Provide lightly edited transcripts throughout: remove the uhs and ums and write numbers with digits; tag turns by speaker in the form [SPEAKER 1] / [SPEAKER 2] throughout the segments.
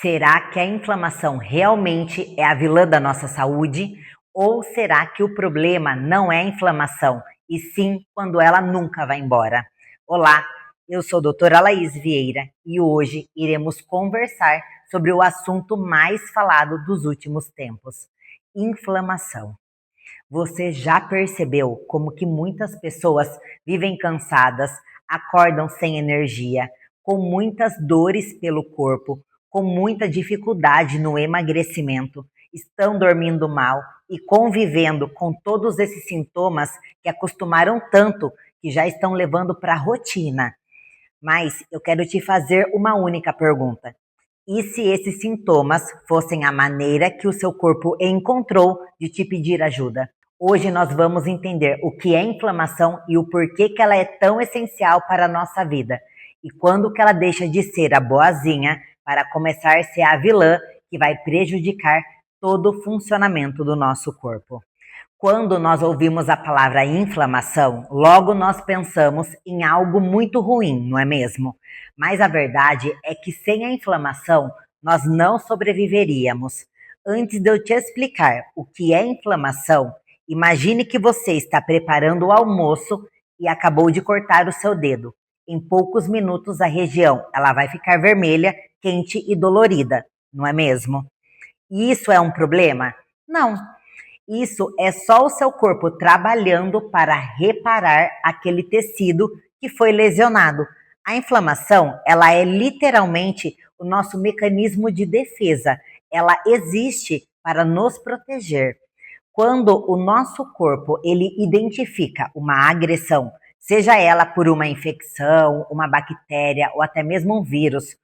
[SPEAKER 1] Será que a inflamação realmente é a vilã da nossa saúde? Ou será que o problema não é a inflamação, e sim quando ela nunca vai embora? Olá, eu sou a doutora Laís Vieira e hoje iremos conversar sobre o assunto mais falado dos últimos tempos: inflamação. Você já percebeu como que muitas pessoas vivem cansadas, acordam sem energia, com muitas dores pelo corpo, com muita dificuldade no emagrecimento, estão dormindo mal e convivendo com todos esses sintomas que acostumaram tanto que já estão levando para a rotina? Mas eu quero te fazer uma única pergunta. E se esses sintomas fossem a maneira que o seu corpo encontrou de te pedir ajuda? Hoje nós vamos entender o que é inflamação e o porquê que ela é tão essencial para a nossa vida. E quando que ela deixa de ser a boazinha para começar a ser a vilã que vai prejudicar todo o funcionamento do nosso corpo. Quando nós ouvimos a palavra inflamação, logo nós pensamos em algo muito ruim, não é mesmo? Mas a verdade é que sem a inflamação nós não sobreviveríamos. Antes de eu te explicar o que é inflamação, imagine que você está preparando o almoço e acabou de cortar o seu dedo. Em poucos minutos a região ela vai ficar vermelha, quente e dolorida, não é mesmo? E isso é um problema? Não. Isso é só o seu corpo trabalhando para reparar aquele tecido que foi lesionado. A inflamação, ela é literalmente o nosso mecanismo de defesa. Ela existe para nos proteger. Quando o nosso corpo ele identifica uma agressão, seja ela por uma infecção, uma bactéria ou até mesmo um vírus,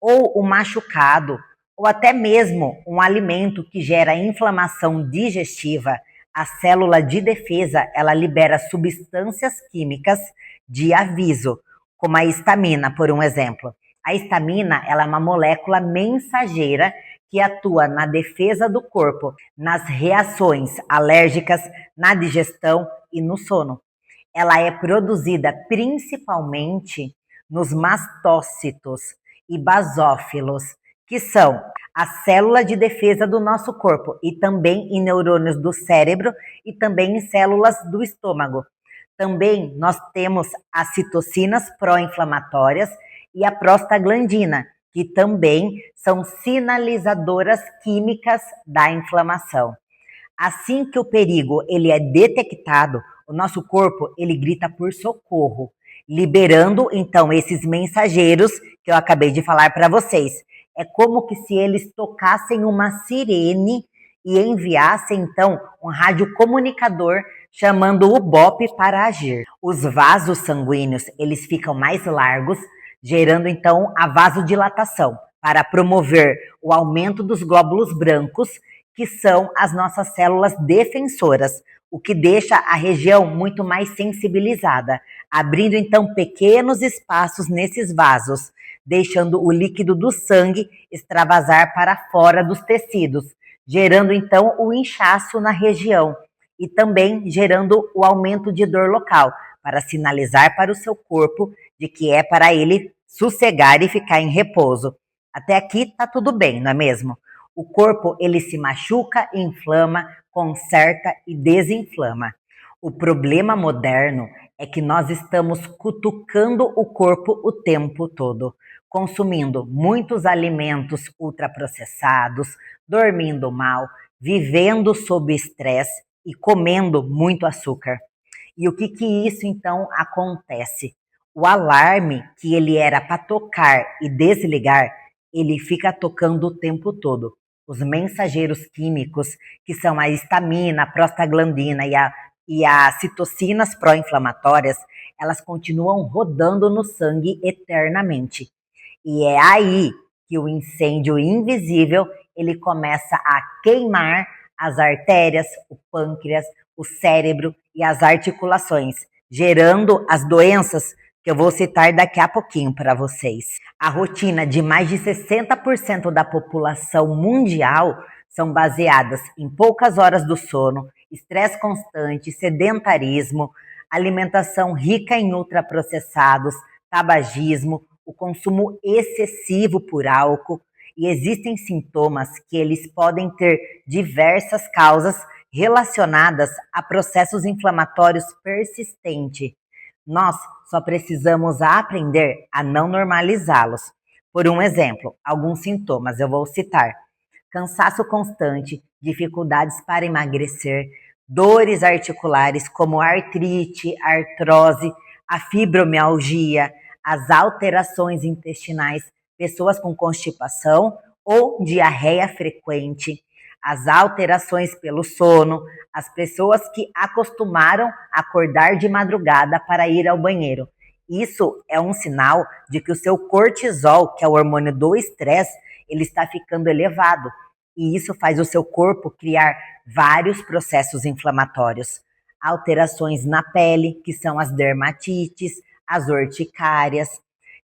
[SPEAKER 1] ou um machucado, ou até mesmo um alimento que gera inflamação digestiva, a célula de defesa ela libera substâncias químicas de aviso, como a histamina, por um exemplo. A histamina ela é uma molécula mensageira que atua na defesa do corpo, nas reações alérgicas, na digestão e no sono. Ela é produzida principalmente nos mastócitos e basófilos, que são a célula de defesa do nosso corpo, e também em neurônios do cérebro e também em células do estômago. Também nós temos as citocinas pró-inflamatórias e a prostaglandina, que também são sinalizadoras químicas da inflamação. Assim que o perigo ele é detectado, o nosso corpo ele grita por socorro, liberando então esses mensageiros que eu acabei de falar para vocês. É como que se eles tocassem uma sirene e enviassem então um radiocomunicador chamando o BOP para agir. Os vasos sanguíneos eles ficam mais largos, gerando então a vasodilatação para promover o aumento dos glóbulos brancos, que são as nossas células defensoras, o que deixa a região muito mais sensibilizada, abrindo então pequenos espaços nesses vasos, deixando o líquido do sangue extravasar para fora dos tecidos, gerando então o inchaço na região e também gerando o aumento de dor local, para sinalizar para o seu corpo de que é para ele sossegar e ficar em repouso. Até aqui tá tudo bem, não é mesmo? O corpo ele se machuca, inflama, conserta e desinflama. O problema moderno é que nós estamos cutucando o corpo o tempo todo, consumindo muitos alimentos ultraprocessados, dormindo mal, vivendo sob estresse e comendo muito açúcar. E o que que isso então acontece? O alarme que ele era para tocar e desligar, ele fica tocando o tempo todo. Os mensageiros químicos, que são a histamina, a prostaglandina e as citocinas pró-inflamatórias, elas continuam rodando no sangue eternamente. E é aí que o incêndio invisível ele começa a queimar as artérias, o pâncreas, o cérebro e as articulações, gerando as doenças que eu vou citar daqui a pouquinho para vocês. A rotina de mais de 60% da população mundial são baseadas em poucas horas do sono, estresse constante, sedentarismo, alimentação rica em ultraprocessados, tabagismo, o consumo excessivo por álcool e existem sintomas que eles podem ter diversas causas relacionadas a processos inflamatórios persistentes. Nós só precisamos aprender a não normalizá-los. Por um exemplo, alguns sintomas eu vou citar: cansaço constante, dificuldades para emagrecer, dores articulares como artrite, artrose, a fibromialgia, as alterações intestinais, pessoas com constipação ou diarreia frequente, as alterações pelo sono, as pessoas que acostumaram acordar de madrugada para ir ao banheiro. Isso é um sinal de que o seu cortisol, que é o hormônio do estresse, ele está ficando elevado. E isso faz o seu corpo criar vários processos inflamatórios. Alterações na pele, que são as dermatites, as urticárias,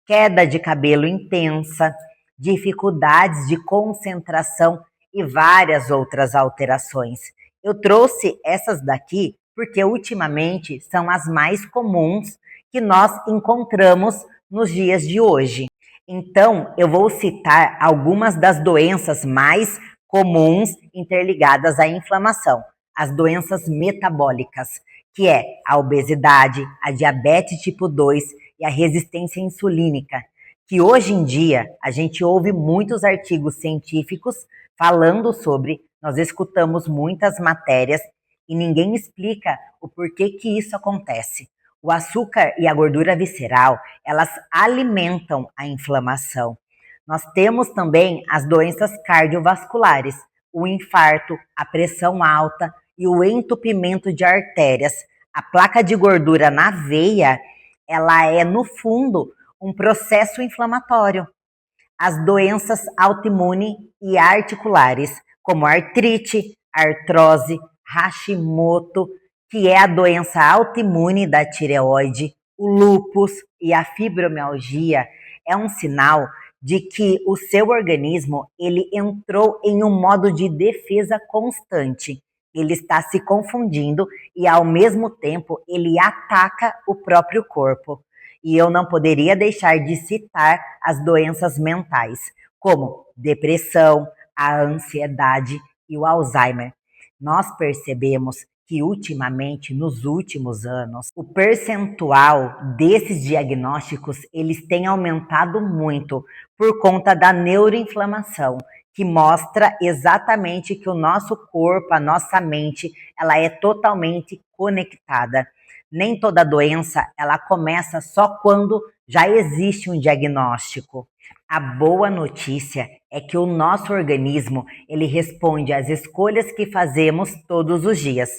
[SPEAKER 1] queda de cabelo intensa, dificuldades de concentração e várias outras alterações. Eu trouxe essas daqui porque ultimamente são as mais comuns que nós encontramos nos dias de hoje. Então, eu vou citar algumas das doenças mais comuns interligadas à inflamação, as doenças metabólicas, que é a obesidade, a diabetes tipo 2 e a resistência insulínica, que hoje em dia a gente ouve muitos artigos científicos falando sobre, nós escutamos muitas matérias e ninguém explica o porquê que isso acontece. O açúcar e a gordura visceral, elas alimentam a inflamação. Nós temos também as doenças cardiovasculares, o infarto, a pressão alta e o entupimento de artérias. A placa de gordura na veia, ela é, no fundo, um processo inflamatório. As doenças autoimunes e articulares, como artrite, artrose, Hashimoto, que é a doença autoimune da tireoide, o lúpus e a fibromialgia, é um sinal de que o seu organismo ele entrou em um modo de defesa constante. Ele está se confundindo e, ao mesmo tempo, ele ataca o próprio corpo. E eu não poderia deixar de citar as doenças mentais, como depressão, a ansiedade e o Alzheimer. Nós percebemos que ultimamente, nos últimos anos, o percentual desses diagnósticos eles têm aumentado muito por conta da neuroinflamação, que mostra exatamente que o nosso corpo, a nossa mente, ela é totalmente conectada. Nem toda doença ela começa só quando já existe um diagnóstico. A boa notícia é que o nosso organismo ele responde às escolhas que fazemos todos os dias.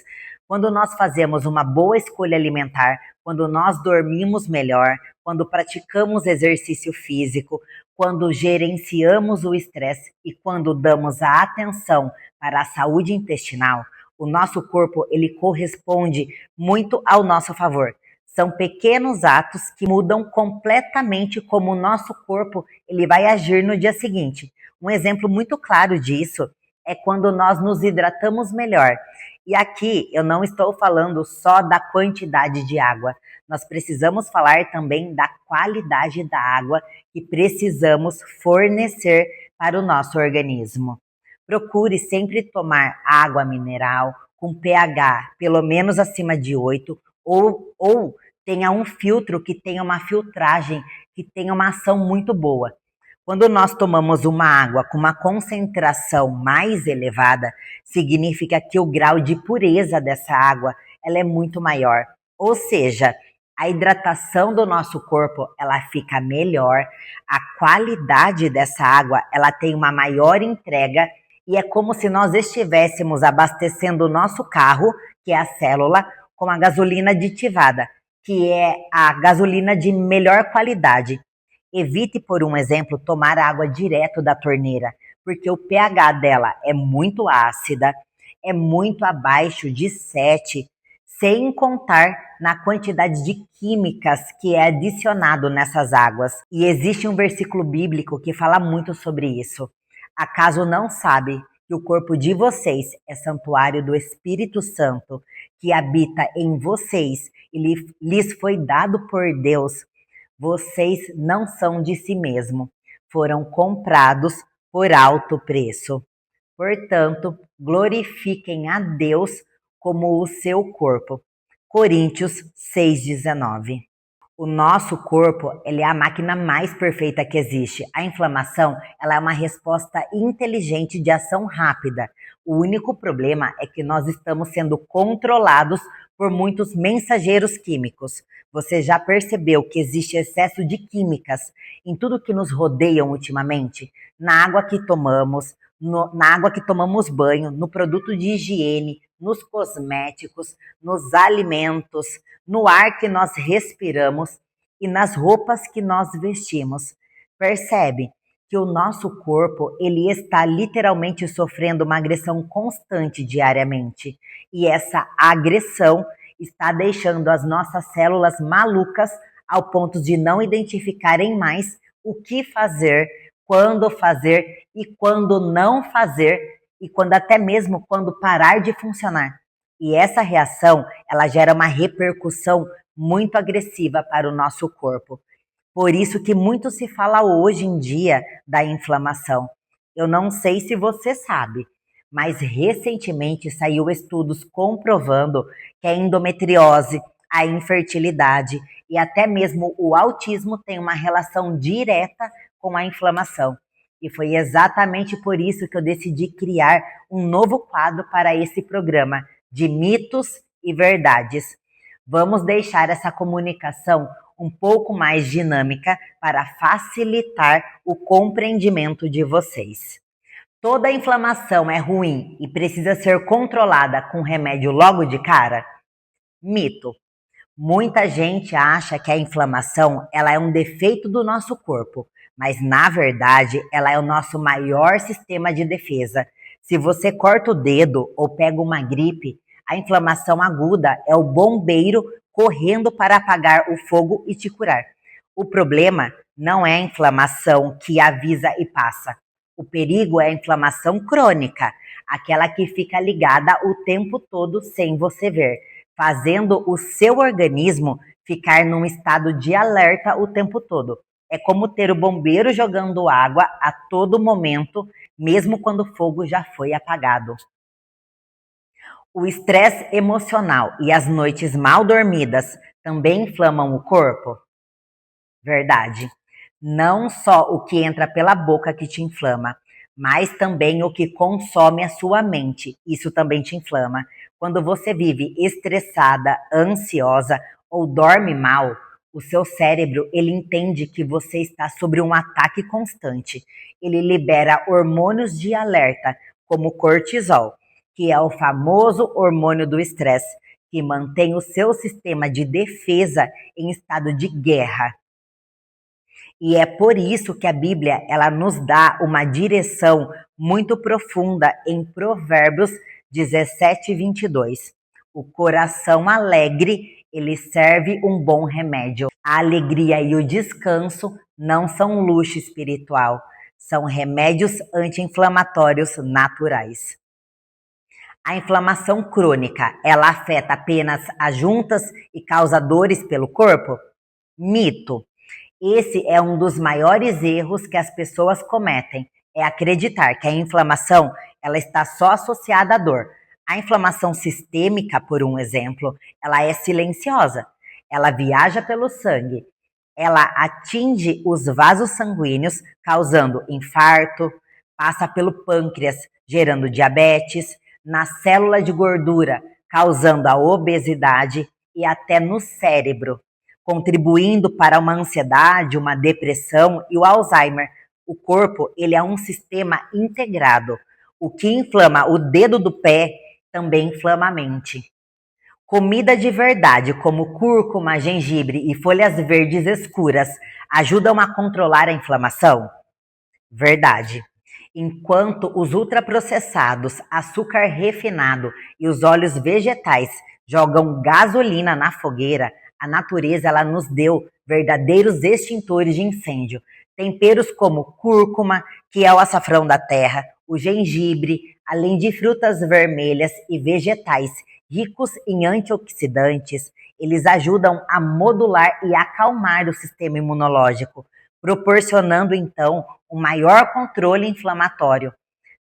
[SPEAKER 1] Quando nós fazemos uma boa escolha alimentar, quando nós dormimos melhor, quando praticamos exercício físico, quando gerenciamos o estresse e quando damos a atenção para a saúde intestinal, o nosso corpo ele corresponde muito ao nosso favor. São pequenos atos que mudam completamente como o nosso corpo ele vai agir no dia seguinte. Um exemplo muito claro disso é quando nós nos hidratamos melhor. E aqui eu não estou falando só da quantidade de água. Nós precisamos falar também da qualidade da água que precisamos fornecer para o nosso organismo. Procure sempre tomar água mineral com pH pelo menos acima de 8 ou tenha um filtro que tenha uma filtragem, que tenha uma ação muito boa. Quando nós tomamos uma água com uma concentração mais elevada, significa que o grau de pureza dessa água ela é muito maior. Ou seja, a hidratação do nosso corpo ela fica melhor, a qualidade dessa água ela tem uma maior entrega e é como se nós estivéssemos abastecendo o nosso carro, que é a célula, com a gasolina aditivada, que é a gasolina de melhor qualidade. Evite, por um exemplo, tomar água direto da torneira, porque o pH dela é muito ácida, é muito abaixo de 7, sem contar na quantidade de químicas que é adicionado nessas águas. E existe um versículo bíblico que fala muito sobre isso. Acaso não sabe que o corpo de vocês é santuário do Espírito Santo, que habita em vocês e lhes foi dado por Deus? Vocês não são de si mesmo, foram comprados por alto preço. Portanto, glorifiquem a Deus como o seu corpo. Coríntios 6,19. O nosso corpo, ele é a máquina mais perfeita que existe. A inflamação, ela é uma resposta inteligente de ação rápida. O único problema é que nós estamos sendo controlados por muitos mensageiros químicos. Você já percebeu que existe excesso de químicas em tudo que nos rodeiam ultimamente? Na água que tomamos, na água que tomamos banho, no produto de higiene, nos cosméticos, nos alimentos, no ar que nós respiramos e nas roupas que nós vestimos. Percebe que o nosso corpo, ele está literalmente sofrendo uma agressão constante diariamente. E essa agressão está deixando as nossas células malucas ao ponto de não identificarem mais o que fazer, quando fazer e quando não fazer, e quando até mesmo quando parar de funcionar. E essa reação, ela gera uma repercussão muito agressiva para o nosso corpo. Por isso que muito se fala hoje em dia da inflamação. Eu não sei se você sabe, mas recentemente saiu estudos comprovando que a endometriose, a infertilidade e até mesmo o autismo têm uma relação direta com a inflamação. E foi exatamente por isso que eu decidi criar um novo quadro para esse programa de mitos e verdades. Vamos deixar essa comunicação um pouco mais dinâmica para facilitar o compreendimento de vocês. Toda inflamação é ruim e precisa ser controlada com remédio logo de cara? Mito. Muita gente acha que a inflamação ela é um defeito do nosso corpo, mas na verdade ela é o nosso maior sistema de defesa. Se você corta o dedo ou pega uma gripe, a inflamação aguda é o bombeiro correndo para apagar o fogo e te curar. O problema não é a inflamação que avisa e passa. O perigo é a inflamação crônica, aquela que fica ligada o tempo todo sem você ver, fazendo o seu organismo ficar num estado de alerta o tempo todo. É como ter o bombeiro jogando água a todo momento, mesmo quando o fogo já foi apagado. O estresse emocional e as noites mal dormidas também inflamam o corpo? Verdade. Não só o que entra pela boca que te inflama, mas também o que consome a sua mente. Isso também te inflama. Quando você vive estressada, ansiosa ou dorme mal, o seu cérebro, ele entende que você está sob um ataque constante. Ele libera hormônios de alerta, como cortisol, que é o famoso hormônio do estresse, que mantém o seu sistema de defesa em estado de guerra. E é por isso que a Bíblia ela nos dá uma direção muito profunda em Provérbios 17:22. O coração alegre, ele serve um bom remédio. A alegria e o descanso não são luxo espiritual, são remédios anti-inflamatórios naturais. A inflamação crônica, ela afeta apenas as juntas e causa dores pelo corpo? Mito. Esse é um dos maiores erros que as pessoas cometem, é acreditar que a inflamação ela está só associada à dor. A inflamação sistêmica, por um exemplo, ela é silenciosa, ela viaja pelo sangue, ela atinge os vasos sanguíneos, causando infarto, passa pelo pâncreas, gerando diabetes, na célula de gordura, causando a obesidade e até no cérebro, contribuindo para uma ansiedade, uma depressão e o Alzheimer. O corpo, ele é um sistema integrado. O que inflama o dedo do pé também inflama a mente. Comida de verdade, como cúrcuma, gengibre e folhas verdes escuras, ajudam a controlar a inflamação? Verdade. Enquanto os ultraprocessados, açúcar refinado e os óleos vegetais jogam gasolina na fogueira, a natureza ela nos deu verdadeiros extintores de incêndio. Temperos como cúrcuma, que é o açafrão da terra, o gengibre, além de frutas vermelhas e vegetais ricos em antioxidantes, eles ajudam a modular e acalmar o sistema imunológico. proporcionando então um maior controle inflamatório.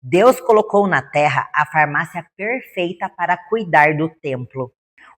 [SPEAKER 1] Deus colocou na terra a farmácia perfeita para cuidar do templo.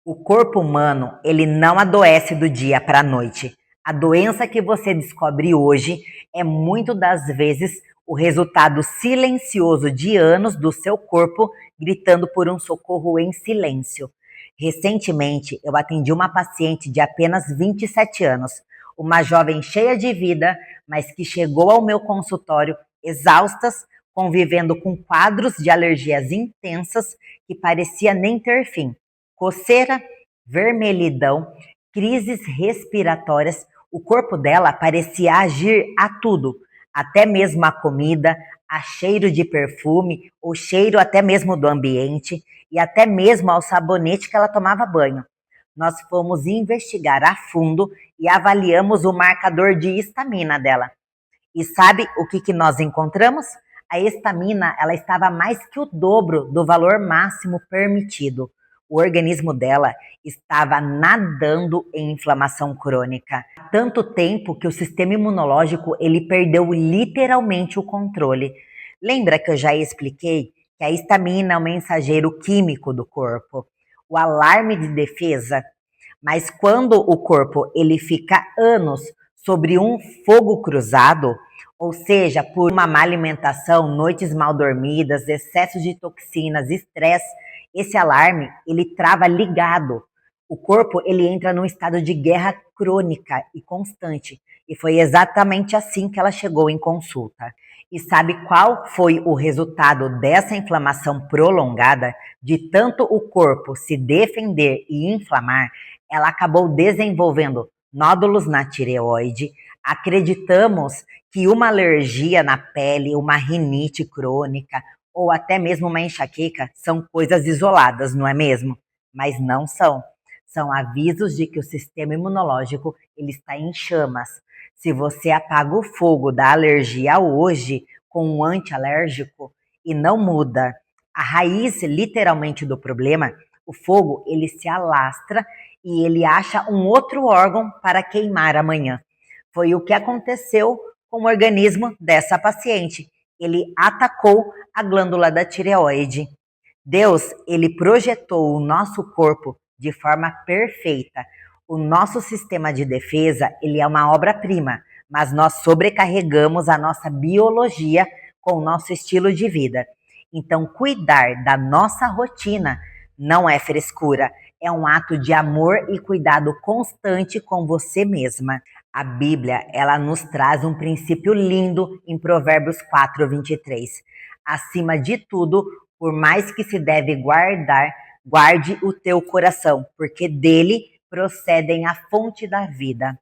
[SPEAKER 1] O corpo humano, ele não adoece do dia para a noite. A doença que você descobre hoje é muito das vezes o resultado silencioso de anos do seu corpo gritando por um socorro em silêncio. Recentemente, eu atendi uma paciente de apenas 27 anos, uma jovem cheia de vida, mas que chegou ao meu consultório exaustas, convivendo com quadros de alergias intensas que parecia nem ter fim. Coceira, vermelhidão, crises respiratórias, o corpo dela parecia agir a tudo, até mesmo a comida, a cheiro de perfume, o cheiro até mesmo do ambiente e até mesmo ao sabonete que ela tomava banho. Nós fomos investigar a fundo e avaliamos o marcador de histamina dela. E sabe o que nós encontramos? A histamina, ela estava mais que o dobro do valor máximo permitido. O organismo dela estava nadando em inflamação crônica. Há tanto tempo que o sistema imunológico, ele perdeu literalmente o controle. Lembra que eu já expliquei que a histamina é o mensageiro químico do corpo, o alarme de defesa? Mas quando o corpo ele fica anos sobre um fogo cruzado, ou seja, por uma má alimentação, noites mal dormidas, excesso de toxinas, estresse, esse alarme ele trava ligado. O corpo ele entra num estado de guerra crônica e constante. E foi exatamente assim que ela chegou em consulta. E sabe qual foi o resultado dessa inflamação prolongada? De tanto o corpo se defender e inflamar, ela acabou desenvolvendo nódulos na tireoide. Acreditamos que uma alergia na pele, uma rinite crônica ou até mesmo uma enxaqueca são coisas isoladas, não é mesmo? Mas não são. São avisos de que o sistema imunológico ele está em chamas. Se você apaga o fogo da alergia hoje com um antialérgico e não muda a raiz literalmente do problema, o fogo ele se alastra e ele acha um outro órgão para queimar amanhã. Foi o que aconteceu com o organismo dessa paciente. Ele atacou a glândula da tireoide. Deus, ele projetou o nosso corpo de forma perfeita. O nosso sistema de defesa, ele é uma obra-prima, mas nós sobrecarregamos a nossa biologia com o nosso estilo de vida. Então, cuidar da nossa rotina não é frescura, é um ato de amor e cuidado constante com você mesma. A Bíblia, ela nos traz um princípio lindo em Provérbios 4:23. Acima de tudo, por mais que se deve guardar, guarde o teu coração, porque dele procedem a fonte da vida.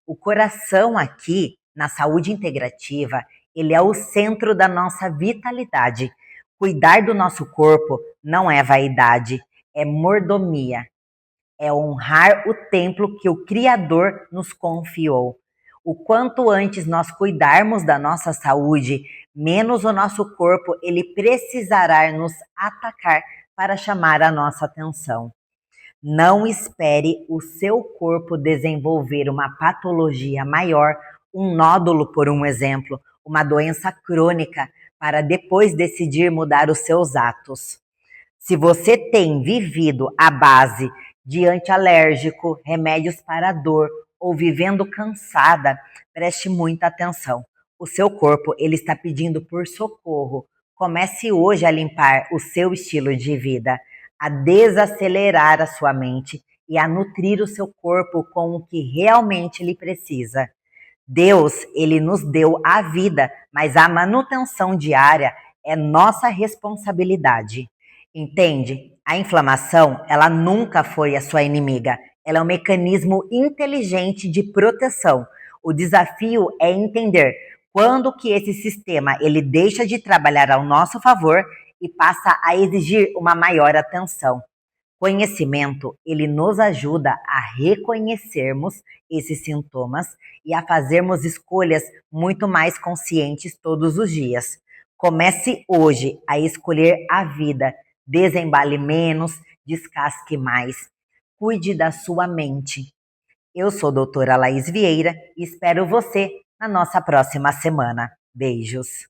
[SPEAKER 1] O coração aqui, na saúde integrativa, ele é o centro da nossa vitalidade. Cuidar do nosso corpo não é vaidade, é mordomia. É honrar o templo que o Criador nos confiou. O quanto antes nós cuidarmos da nossa saúde, menos o nosso corpo ele precisará nos atacar para chamar a nossa atenção. Não espere o seu corpo desenvolver uma patologia maior, um nódulo, por um exemplo, uma doença crônica, para depois decidir mudar os seus atos. Se você tem vivido à base de antialérgico, remédios para dor ou vivendo cansada, preste muita atenção. O seu corpo ele está pedindo por socorro. Comece hoje a limpar o seu estilo de vida, a desacelerar a sua mente e a nutrir o seu corpo com o que realmente ele precisa. Deus, ele nos deu a vida, mas a manutenção diária é nossa responsabilidade. Entende? A inflamação, ela nunca foi a sua inimiga. Ela é um mecanismo inteligente de proteção. O desafio é entender quando que esse sistema ele deixa de trabalhar ao nosso favor e passa a exigir uma maior atenção. Conhecimento, ele nos ajuda a reconhecermos esses sintomas e a fazermos escolhas muito mais conscientes todos os dias. Comece hoje a escolher a vida. Desembale menos, descasque mais. Cuide da sua mente. Eu sou a doutora Laís Vieira e espero você na nossa próxima semana. Beijos!